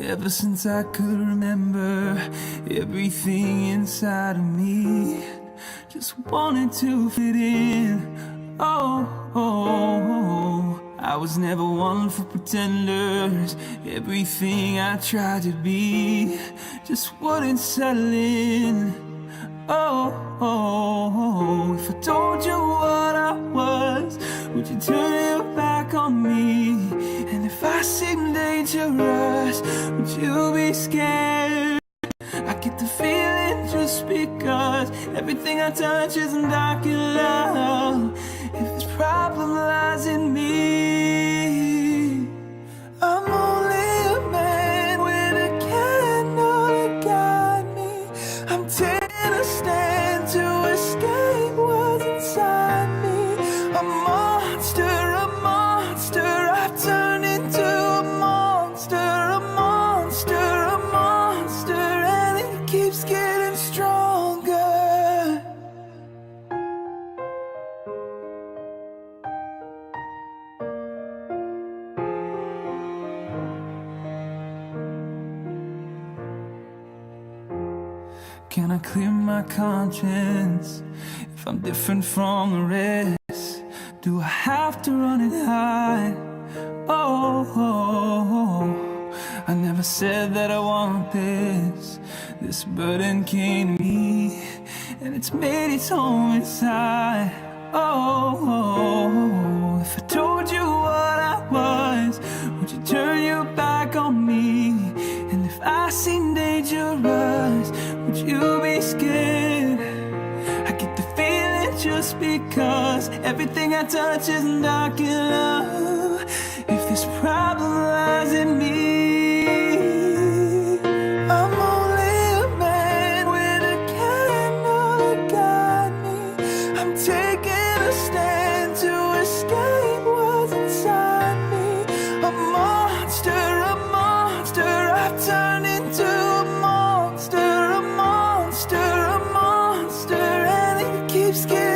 Ever since I could remember, everything inside of me just wanted to fit in. Oh, I was never one for pretenders. Everything I tried to be just wouldn't settle in. Oh, if I told you what I was, would you turn your back on me? And if I seem dangerous, would you be scared? I get the feeling just because everything I touch isn't dark in love. If this problem lies in me, I'm only a man with a candle to guide me. I'm taking a stand to escape what's inside me. A monster, I've turned into a monster, and it keeps getting stronger. Can I clear my conscience if I'm different from the rest? Do I have to run and hide? Oh, I never said that I want this. This burden came to me, and it's made its home inside. Oh, if I told you what I was, would you turn your back on me? And if I seem dangerous, would you be scared? I get the feeling just because everything I touch isn't dark in love. If this problem lies in me, I'm only a man with a candle to guide me. I'm taking a stand to escape what's inside me. A monster, I've turned into a monster, and it keeps getting